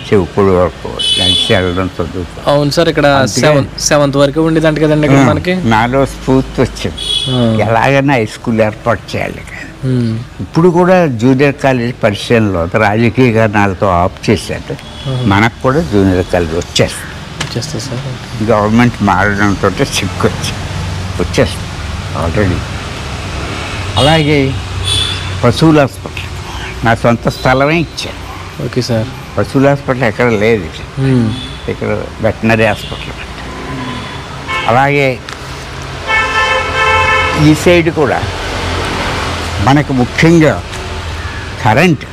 చెవుకోడు వరకు నడిచి వెళ్ళడం చదువుకో. అవును సార్, ఇక్కడ 7th వరకు ఉండేదంట కదండి ఇక్కడ మనకి. నాలో స్ఫూర్తి వచ్చింది, ఎలాగైనా హై స్కూల్ ఏర్పాటు చేయాలి. ఇప్పుడు కూడా జూనియర్ కాలేజ్ పరిశీలనలో రాజకీయ కారణాలతో ఆఫ్ చేశారు. మనకు కూడా జూనియర్ కాలేజ్ వచ్చేస్తుంది సార్. గవర్నమెంట్ మారడంతో చిక్కు వచ్చేస్తుంది ఆల్రెడీ. అలాగే పశువుల హాస్పిటల్ నా సొంత స్థలమే ఇచ్చాను. Okay sir. పశువుల హాస్పిటల్ ఎక్కడ లేదు, ఇక్కడ వెటనరీ హాస్పిటల్. అలాగే ఈ సైడ్ కూడా మనకు ముఖ్యంగా కరెంట్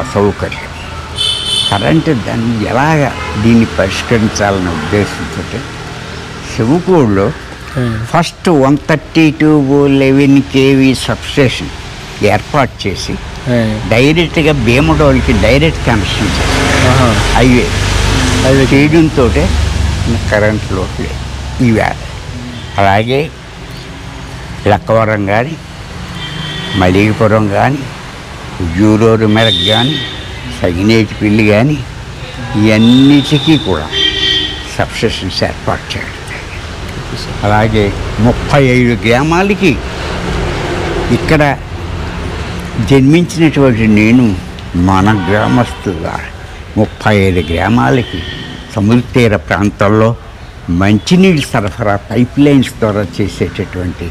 అసౌకర్యం. కరెంటు దాన్ని ఎలాగా దీన్ని పరిష్కరించాలనే ఉద్దేశంతో చెవుకోడులో ఫస్ట్ 132/11 kV సబ్స్టేషన్ ఏర్పాటు చేసి డైరెక్ట్గా భీమడోల్కి డైరెక్ట్ కనెక్షన్ చేస్తాం. హైవే చేయడంతో కరెంట్లో ఇవి. అలాగే లక్కవరం కానీ, మలిగిపురం కానీ, ఉయ్యూరు మెరక్ కానీ, సగినేటిపల్లి కానీ ఇవన్నిటికీ కూడా సబ్స్టేషన్స్ ఏర్పాటు చేయడం. అలాగే 35 గ్రామాలకి ఇక్కడ జన్మించినటువంటి నేను మన గ్రామస్తులుగా 35 గ్రామాలకి సముద్ర తీర ప్రాంతాల్లో మంచినీళ్ళు సరఫరా పైప్ లైన్స్ ద్వారా చేసేటటువంటి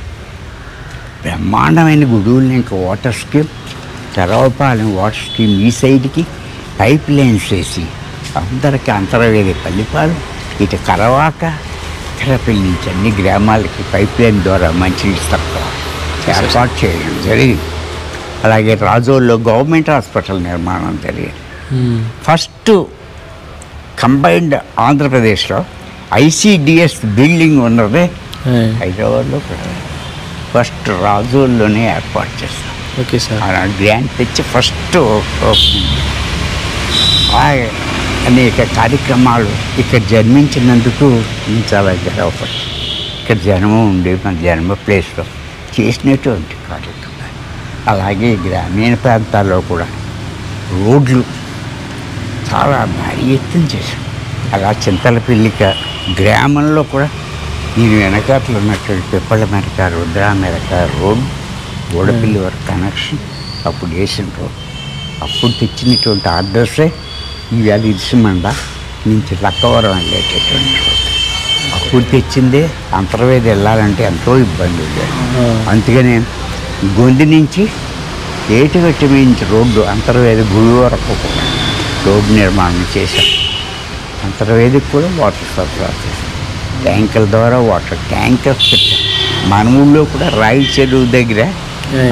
బ్రహ్మాండమైన గుడువుల్ని ఇంకా వాటర్ స్కీమ్, తెరవపాలెం వాటర్ స్కీమ్ ఈ సైడ్కి పైప్ లైన్స్ వేసి అందరికీ అంతర్వేది పల్లిపాలు, ఇటు కరవాక, తెరపల్లి నుంచి అన్ని గ్రామాలకి పైప్ లైన్ ద్వారా మంచినీళ్ళు సరఫరా ఏర్పాటు చేయడం జరిగింది. అలాగే రాజోల్లో గవర్నమెంట్ హాస్పిటల్ నిర్మాణం జరిగింది. ఫస్ట్ కంబైన్డ్ ఆంధ్రప్రదేశ్లో ఐసిడిఎస్ బిల్డింగ్ ఉన్నదే హైదరాబాద్లో ఫస్ట్ రాజోల్లోనే ఏర్పాటు చేస్తాం. Okay sir. గ్రాంట్ తెచ్చి ఫస్ట్ అనేక కార్యక్రమాలు ఇక్కడ జన్మించినందుకు నేను చాలా గర్వపడ్డాను. ఇక్కడ జన్మ ఉండి మన జన్మ ప్లేస్లో చేసినటువంటి కార్యక్రమాలు. అలాగే గ్రామీణ ప్రాంతాల్లో కూడా రోడ్లు చాలా భారీ ఎత్తున చేశాం. అలా చింతలపల్లిక గ్రామంలో కూడా నేను వెనకాతలు ఉన్నటువంటి పిప్పళ్ళ మెరక, రుద్రా మెరక రోడ్, గోడపల్లి వరకు కనెక్షన్ అప్పుడు వేసిన రోడ్. అప్పుడు తెచ్చినటువంటి ఆర్డర్సే ఈవేళ ఇరిసిమండ నుంచి లక్కవరం వెళ్ళేటటువంటి రోడ్. అప్పుడు తెచ్చిందే అంతర్వేది వెళ్ళాలంటే ఎంతో ఇబ్బంది ఉంది. అందుకని గొంతు నుంచి ఏటిగట్టి మించి రోడ్డు అంతర్వేది గుడి వరకు రోడ్డు నిర్మాణం చేశాం. అంతర్వేదికి కూడా వాటర్ సరఫరా చేశాం. ట్యాంకర్ల ద్వారా వాటర్ ట్యాంకర్స్ పెట్టాం. మన ఊళ్ళో కూడా రాయి చెరువు దగ్గర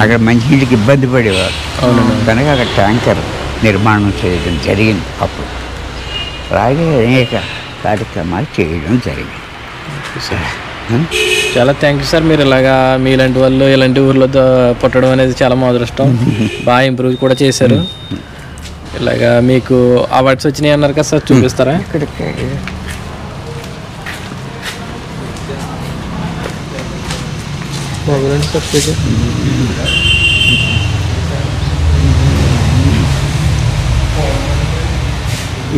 అక్కడ మంచినీటికి ఇబ్బంది పడేవారు కనుక అక్కడ ట్యాంకర్ నిర్మాణం చేయడం జరిగింది. అప్పుడు అలాగే అనేక కార్యక్రమాలు చేయడం జరిగింది. చాలా థ్యాంక్ యూ సార్. మీరు ఇలాగా మీలాంటి వాళ్ళు ఇలాంటి ఊర్లో పుట్టడం అనేది చాలా మా అదృష్టం. బాగా ఇంప్రూవ్ కూడా చేశారు. ఇలాగా మీకు అవార్డ్స్ వచ్చినాయి అన్నారు కదా సార్, చూపిస్తారా?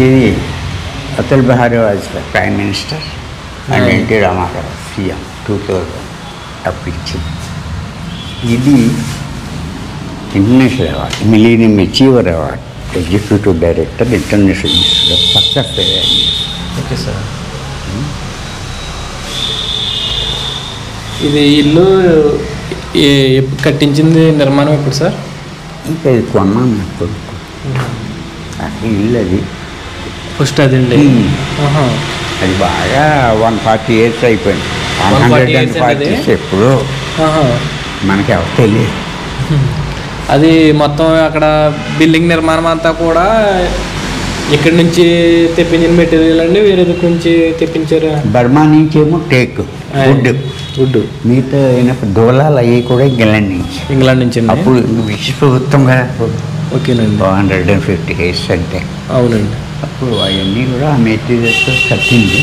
ఇది Atal Bihari Vajpayee prime minister and NT Rama Rao CM 2000 అప్పుడు ఇచ్చింది. ఇది international award, millennium achiever award, executive director international institute of success. Okay sir. ఇది ఇల్లు కట్టించింది నిర్మాణం ఎప్పుడు సార్? ఇంకా ఇది కొన్నాను ఇప్పుడు. ఇల్లు అది ఫస్ట్ అదండి. అది బాగా 140 years అయిపోయింది. 140 ఎప్పుడు మనకి ఎవరు తెలియదు. అది మొత్తం అక్కడ బిల్డింగ్ నిర్మాణం అంతా కూడా ఇక్కడ నుంచి తెప్పించిన మెటీరియల్ అండి, వేరే దగ్గర నుంచి తెప్పించారా? బర్మా నుంచి ఏమో టేక్ వుడ్ మిగతా అయినప్పుడు దోలాలు అవి కూడా ఇంగ్లాండ్ నుంచి అప్పుడు బ్రిటిష్ ప్రభుత్వంగా. ఓకేనండి. 150 years అంటే. అవునండి. అప్పుడు అవన్నీ కూడా ఆ మెటీరియల్స్తో కట్టింది.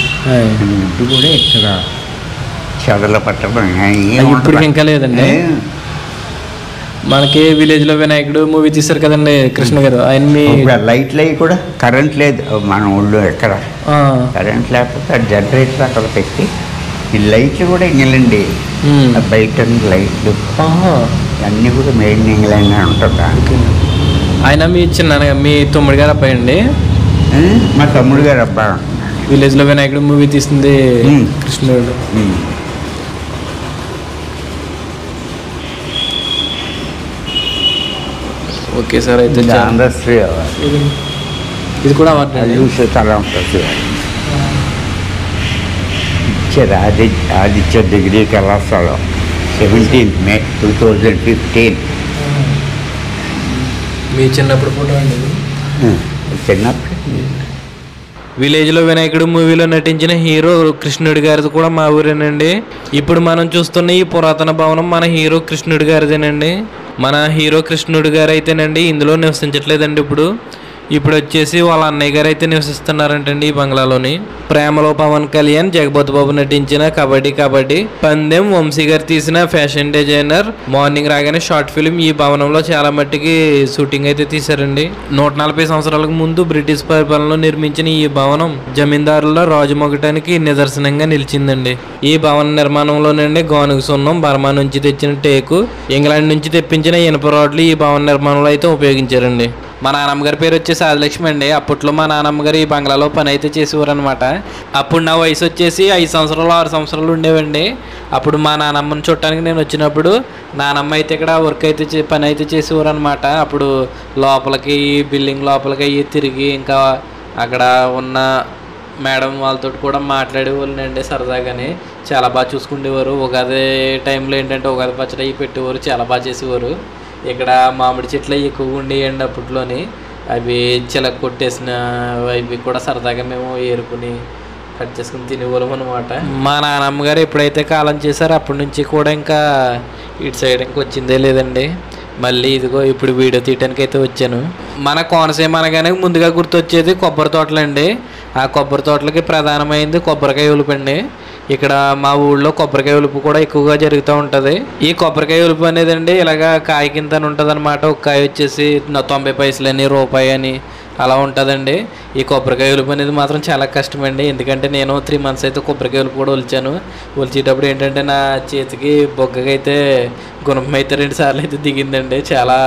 వుడ్ కూడా ఇక్కడ చెదల పట్టడం ఇప్పుడు ఇంకా లేదండి. మనకి విలేజ్లో వినాయకుడు మూవీ తీశారు కదండి కృష్ణ గారు, ఆయన లైట్లు అవి కూడా కరెంట్ లేదు మన ఊళ్ళో ఎక్కడ. కరెంట్ లేకపోతే జనరేటర్ అక్కడ పెట్టి ఈ లైట్లు కూడా ఇంగ్లాండ్, బయట లైట్లు అన్నీ కూడా మేడ్ ఇన్ ఇంగ్లాండ్ ఉంటుందా. ఆయన మీ తమ్ముడు గారు అబ్బాయి అండి? మా తమ్ముడు గారు అబ్బాయి. విలేజ్లో వినాయకుడు మూవీ తీసింది కృష్ణుడు. Okay sir. అయితే ఆంధ్రశ్రీ ఇది కూడా అవార్డు చూసే చాలా ఉంటుంది. ఇచ్చారు ఆదిత్య డిగ్రీ కళాశాల 17 May 2015. మీ చిన్నప్పుడు ఫోటో అండి? చిన్నప్పుడు. విలేజ్లో వినాయకుడు మూవీలో నటించిన హీరో కృష్ణుడి గారిది కూడా మా ఊరేనండి. ఇప్పుడు మనం చూస్తున్న ఈ పురాతన భవనం మన హీరో కృష్ణుడి గారిదేనండి. మన హీరో కృష్ణుడి గారు అయితేనండి ఇందులో నివసించట్లేదండి. ఇప్పుడు వచ్చేసి వాళ్ళ అన్నయ్య గారు అయితే నివసిస్తున్నారంటండి ఈ బంగ్లాలోని. ప్రేమలో పవన్ కళ్యాణ్, జగపతి బాబు నటించిన కబడ్డీ పందెం, వంశీ గారు తీసిన ఫ్యాషన్ డిజైనర్, మార్నింగ్ రాగానే షార్ట్ ఫిల్మ్ ఈ భవనంలో చాలా మట్టికి షూటింగ్ అయితే తీశారండి. 140 సంవత్సరాలకు ముందు బ్రిటిష్ పరిపాలనలో నిర్మించిన ఈ భవనం జమీందారుల రాజమొగటానికి నిదర్శనంగా నిలిచిందండి. ఈ భవన నిర్మాణంలోనండి గోనుగ సున్నం, బర్మా నుంచి తెచ్చిన టేకు, ఇంగ్లాండ్ నుంచి తెప్పించిన ఇనుప రాడ్లు ఈ భవన నిర్మాణంలో అయితే ఉపయోగించారండి. మా నాన్నమ్మ గారి పేరు వచ్చేసి ఆదిలక్ష్మి అండి. అప్పట్లో మా నాన్నమ్మ గారు ఈ బంగ్లాలో పని అయితే చేసేవారు అనమాట. అప్పుడు నా వయసు వచ్చేసి 5 సంవత్సరాలు 6 సంవత్సరాలు ఉండేవండి. అప్పుడు మా నాన్నమ్మని చూడటానికి నేను వచ్చినప్పుడు నానమ్మ అయితే ఇక్కడ వర్క్ అయితే పని అయితే చేసేవారు అనమాట. అప్పుడు లోపలికి బిల్డింగ్ లోపలికి అయ్యి తిరిగి ఇంకా అక్కడ ఉన్న మేడం వాళ్ళతో కూడా మాట్లాడేవాళ్ళండి. సరదాగానే చాలా బాగా చూసుకునేవారు. ఉగాది టైంలో ఏంటంటే ఉగాది పచ్చడి అవి పెట్టేవారు, చాలా బాగా చేసేవారు. ఇక్కడ మామిడి చెట్లు ఎక్కువగా ఉండేయండి అప్పట్లోని. అవి చిలక కొట్టేసిన అవి కూడా సరదాగా మేము ఏరుకుని కట్ చేసుకుని తినేవాళ్ళం అనమాట. మా నాన్నమ్మ గారు ఎప్పుడైతే కాలం చేశారో అప్పటి నుంచి కూడా ఇంకా ఇటు సైడ్ ఇంకా వచ్చిందే లేదండి. మళ్ళీ ఇదిగో ఇప్పుడు వీడియో తీయడానికి అయితే వచ్చాను. మన కోనసీమ అనగానే ముందుగా గుర్తొచ్చేది కొబ్బరి తోటలండి. ఆ కొబ్బరి తోటలకి ప్రధానమైంది కొబ్బరికాయ ఉలుపండి. ఇక్కడ మా ఊళ్ళో కొబ్బరికాయ ఉలుపు కూడా ఎక్కువగా జరుగుతూ ఉంటుంది. ఈ కొబ్బరికాయ ఉలుపు అనేది అండి ఇలాగా కాయ కింద ఉంటుంది అనమాట. ఒక కాయ వచ్చేసి 90 పైసలని, రూపాయి అని అలా ఉంటుందండి. ఈ కొబ్బరికాయ ఉలుపు అనేది మాత్రం చాలా కష్టమండి. ఎందుకంటే నేను 3 months అయితే కొబ్బరికాయ ఉలుపు కూడా ఒలిచాను. ఒలిచేటప్పుడు ఏంటంటే నా చేతికి బొగ్గకైతే గుణపం అయితే 2 సార్లు అయితే దిగిందండి. చాలా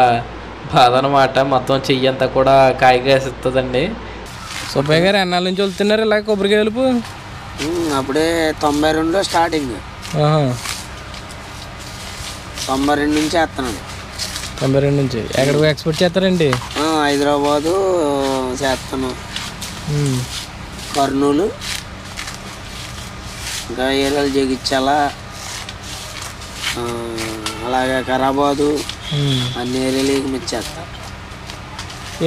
బాధ అనమాట. మొత్తం చెయ్యి అంతా కూడా కాయగా వేస్తుందండి. సుబ్బయ్య గారు ఎన్నాళ్ళ నుంచి వెళ్తున్నారు ఇలా కొబ్బరికాయ ఉలుపు? అప్పుడే 92లో స్టార్టింగ్. 92 నుంచి చేస్తున్నాను. 92 నుంచి ఎక్కడికి ఎక్స్పోర్ట్ చేస్తారండి? హైదరాబాదు చేస్తాను, కర్నూలు, ఇంకా ఏరియాలు జగిత్యాల, అలాగే కరాబాదు, అన్ని ఏరియాలకి మించేస్తాను.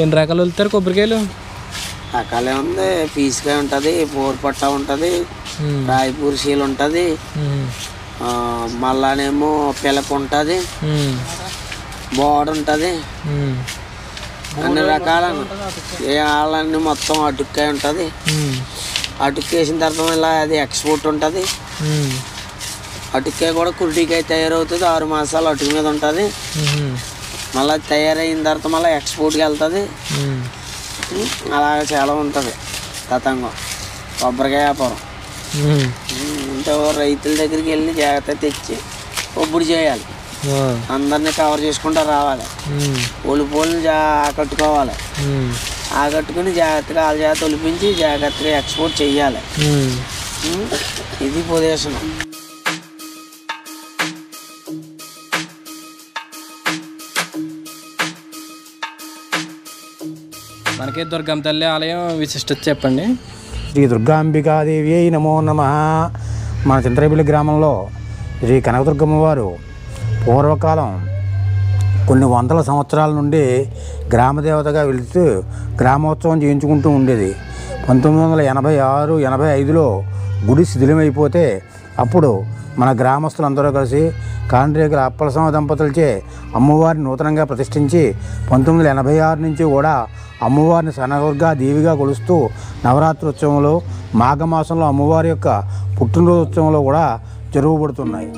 ఎన్ని రకాలు వెళ్తారు కొబ్బరికాయలు? రకాలే ఉంది. పీసుకాయ ఉంటుంది, పోరుపట్ట ఉంటుంది, రాయపూర్ సీల్ ఉంటుంది, మళ్ళానేమో పిలక ఉంటుంది, బోర్డు ఉంటుంది, అన్ని రకాల వాళ్ళన్నీ మొత్తం అటుక్కాయ ఉంటుంది. అటుక్కు వేసిన తర్వాత ఇలా అది ఎక్స్పోర్ట్ ఉంటుంది. అటుక్కాయ కూడా కుర్టీకాయ తయారవుతుంది, 6 మాసాలు అటుకు మీద ఉంటుంది. మళ్ళీ తయారైన తర్వాత మళ్ళీ ఎక్స్పోర్ట్కి వెళ్తుంది. అలాగే చాలా ఉంటుంది తతంగం కొబ్బరికాయ వ్యాపారం. అంటే రైతుల దగ్గరికి వెళ్ళి జాగ్రత్త తెచ్చి ఒప్పుడు చేయాలి, అందరినీ కవర్ చేసుకుంటూ రావాలి, పోలుని ఆకట్టుకోవాలి, ఆకట్టుకుని జాగ్రత్తగా వాళ్ళ చేత ఒలిపించి జాగ్రత్తగా ఎక్స్పోర్ట్ చెయ్యాలి. ఇది పొజిషన్. మనకి దుర్గమ్మ తల్లి ఆలయం విశిష్టత చెప్పండి. శ్రీ దుర్గాంబికాదేవి నమో నమః. మన చింతలపల్లి గ్రామంలో శ్రీ కనకదుర్గమ్మ వారు పూర్వకాలం కొన్ని వందల సంవత్సరాల నుండి గ్రామదేవతగా వెళుతూ గ్రామోత్సవం చేయించుకుంటూ ఉండేది. 1986, 85లో గుడి శిథిలమైపోతే అప్పుడు మన గ్రామస్తులందరూ కలిసి కాండ్రేగుల అప్పలస్వామి దంపతులచే అమ్మవారిని నూతనంగా ప్రతిష్ఠించి 1986 నుంచి కూడా అమ్మవారిని సనదుర్గా దేవిగా కొలుస్తూ నవరాత్రి ఉత్సవంలో మాఘమాసంలో అమ్మవారి యొక్క పుట్టినరోజు ఉత్సవంలో కూడా జరుగుబడుతున్నాయి.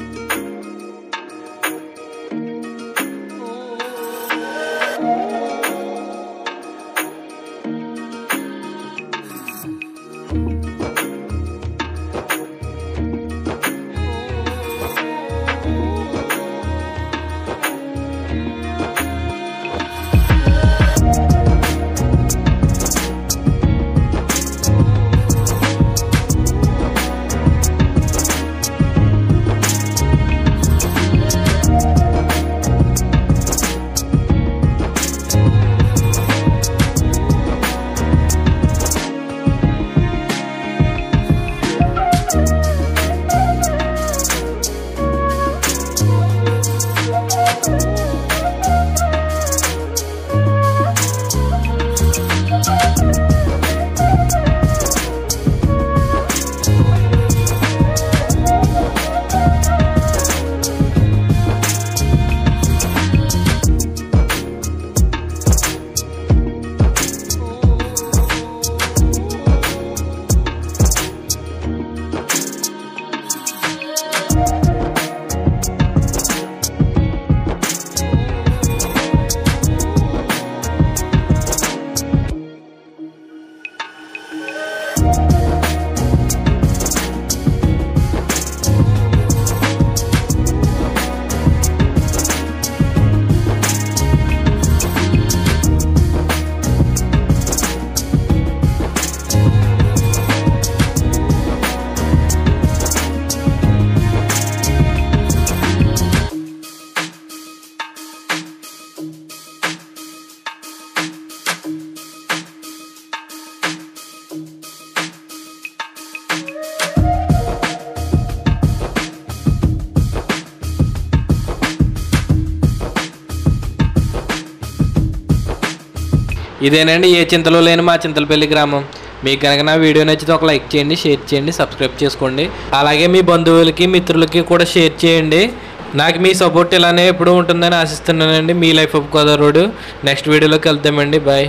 ఇదేనండి ఏ చింతలో లేని మా చింతలపల్లి గ్రామం. మీకు కనుక నా వీడియో నచ్చితే ఒక లైక్ చేయండి, షేర్ చేయండి, సబ్స్క్రైబ్ చేసుకోండి. అలాగే మీ బంధువులకి మిత్రులకి కూడా షేర్ చేయండి. నాకు మీ సపోర్ట్ ఇలానే ఎప్పుడూ ఉంటుందని ఆశిస్తున్నానండి. మీ లైఫ్ ఆఫ్ గోదావరి. నెక్స్ట్ వీడియోలోకి వెళ్తామండి. బాయ్.